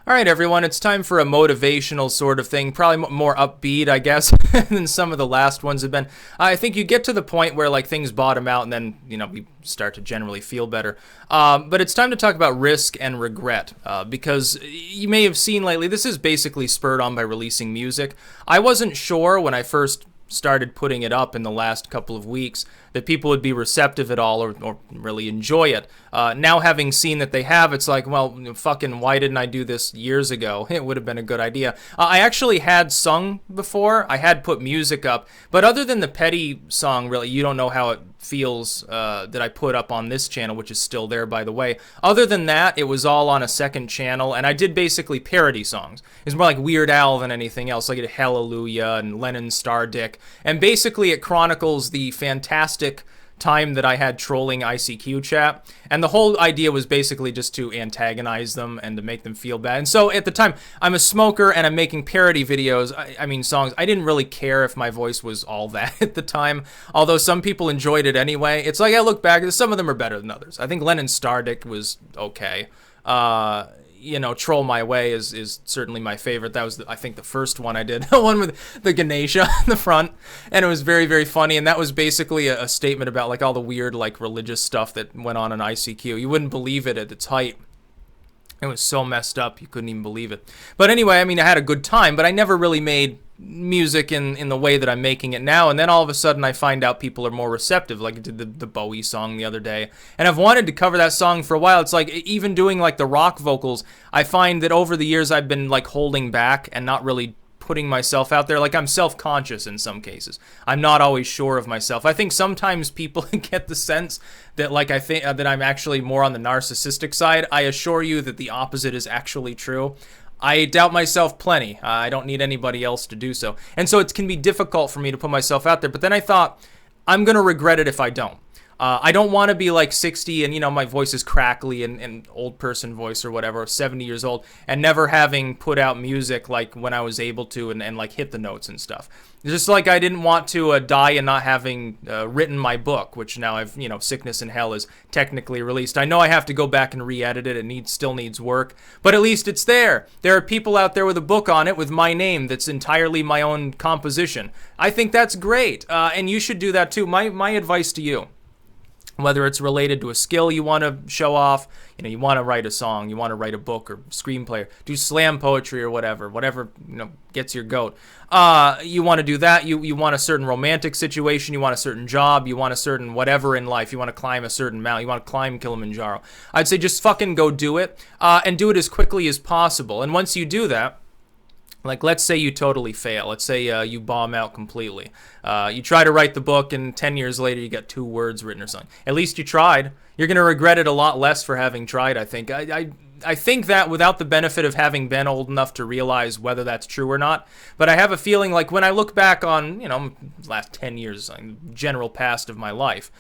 All right, everyone, it's time for a motivational sort of thing, probably more upbeat, I guess, than some of the last ones have been. I think you get to the point where like things bottom out and then, we start to generally feel better. But it's time to talk about risk and regret, because you may have seen lately, this is basically spurred on by releasing music. I wasn't sure when I first started putting it up in the last couple of weeks that people would be receptive at all or really enjoy it. Now having seen that they have, it's like, well, fucking why didn't I do this years ago? It would have been a good idea. I actually had sung before. I had put music up, but other than the petty song, really, you don't know how it feels that I put up on this channel, which is still there, by the way. Other than that, it was all on a second channel, and I did basically parody songs. It's more like Weird Al than anything else, like Hallelujah and Lennon Star Dick, and basically it chronicles the fantastic time that I had trolling ICQ chat, and the whole idea was basically just to antagonize them and to make them feel bad. And so at the time, I'm a smoker and I'm making parody videos, I mean songs. I didn't really care if my voice was all that at the time, although some people enjoyed it anyway. It's like I look back, some of them are better than others. I think Lennon Star Dick was okay. Troll My Way is certainly my favorite. That was, I think, the first one I did. The one with the Ganesha in the front. And it was very, very funny. And that was basically a statement about, like, all the weird, like, religious stuff that went on in ICQ. You wouldn't believe it at its height. It was so messed up, you couldn't even believe it. But anyway, I mean, I had a good time, but I never really made music in the way that I'm making it now. And then all of a sudden I find out people are more receptive, like I did the Bowie song the other day. And I've wanted to cover that song for a while. It's like even doing like the rock vocals, I find that over the years I've been like holding back and not really putting myself out there. Like I'm self-conscious in some cases. I'm not always sure of myself. I think sometimes people get the sense that like I think that I'm actually more on the narcissistic side. I assure you that the opposite is actually true. I doubt myself plenty. I don't need anybody else to do so. And so it can be difficult for me to put myself out there. But then I thought, I'm going to regret it if I don't. I don't want to be like 60 and, my voice is crackly and old person voice or whatever, 70 years old, and never having put out music like when I was able to and like hit the notes and stuff. Just like I didn't want to die and not having written my book, which now I've, Sickness and Hell is technically released. I know I have to go back and re-edit it. It still needs work, but at least it's there. There are people out there with a book on it with my name that's entirely my own composition. I think that's great, and you should do that too. My advice to you, whether it's related to a skill you want to show off, you want to write a song, you want to write a book or screenplay, do slam poetry or whatever, gets your goat. You want to do that. You want a certain romantic situation, you want a certain job, you want a certain whatever in life, you want to climb a certain mountain, you want to climb Kilimanjaro. I'd say just fucking go do it, and do it as quickly as possible. And once you do that, like, let's say you totally fail. Let's say you bomb out completely. You try to write the book, and 10 years later, you got 2 words written or something. At least you tried. You're going to regret it a lot less for having tried, I think. I think that without the benefit of having been old enough to realize whether that's true or not. But I have a feeling like when I look back on, last 10 years, general past of my life,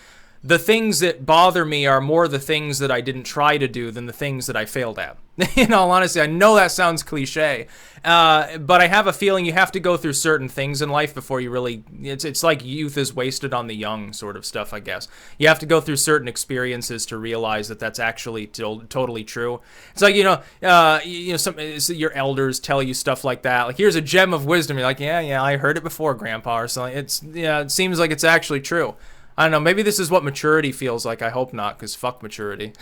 the things that bother me are more the things that I didn't try to do than the things that I failed at. In all honesty, I know that sounds cliche, but I have a feeling you have to go through certain things in life before you really, it's like youth is wasted on the young sort of stuff, I guess. You have to go through certain experiences to realize that that's actually totally true. It's like, your elders tell you stuff like that. Like, here's a gem of wisdom. You're like, yeah, I heard it before, Grandpa, or something. It seems like it's actually true. I don't know, maybe this is what maturity feels like. I hope not, because fuck maturity.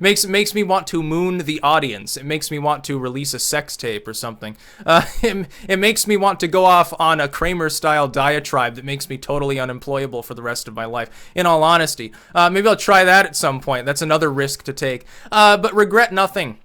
Makes me want to moon the audience. It makes me want to release a sex tape or something. It makes me want to go off on a Kramer-style diatribe that makes me totally unemployable for the rest of my life, in all honesty. Maybe I'll try that at some point. That's another risk to take. But regret nothing,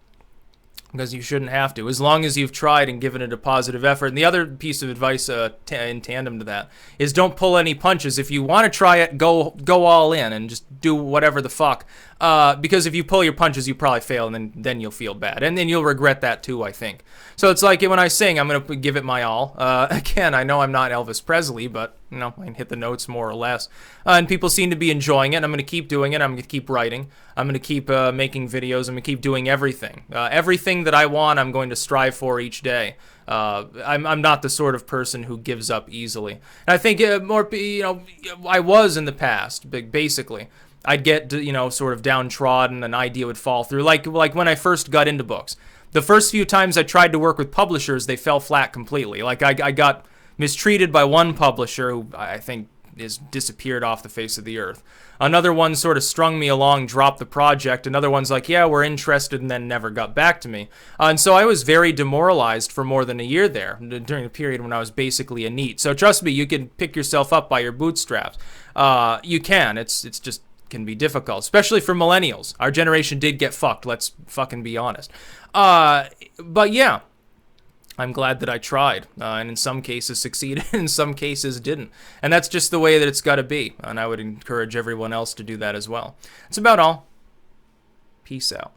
because you shouldn't have to, as long as you've tried and given it a positive effort. And the other piece of advice in tandem to that is don't pull any punches. If you want to try it, go all in and just do whatever the fuck. Because if you pull your punches, you probably fail, and then you'll feel bad. And then you'll regret that too, I think. So it's like when I sing, I'm going to give it my all. Again, I know I'm not Elvis Presley, but I can hit the notes more or less. And people seem to be enjoying it. I'm going to keep doing it. I'm going to keep writing. I'm going to keep making videos. I'm going to keep doing everything. Everything that I want, I'm going to strive for each day. I'm not the sort of person who gives up easily. And I think I was in the past, basically. I'd get, sort of downtrodden, an idea would fall through. Like when I first got into books. The first few times I tried to work with publishers, they fell flat completely. Like I got mistreated by one publisher who I think is disappeared off the face of the earth. Another one sort of strung me along, dropped the project. Another one's like, yeah, we're interested, and then never got back to me. And so I was very demoralized for more than a year there, during a period when I was basically a NEET. So trust me, you can pick yourself up by your bootstraps. You can. It's just can be difficult, especially for millennials. Our generation did get fucked, let's fucking be honest. But yeah, I'm glad that I tried, and in some cases succeeded, in some cases didn't. And that's just the way that it's got to be, and I would encourage everyone else to do that as well. That's about all. Peace out.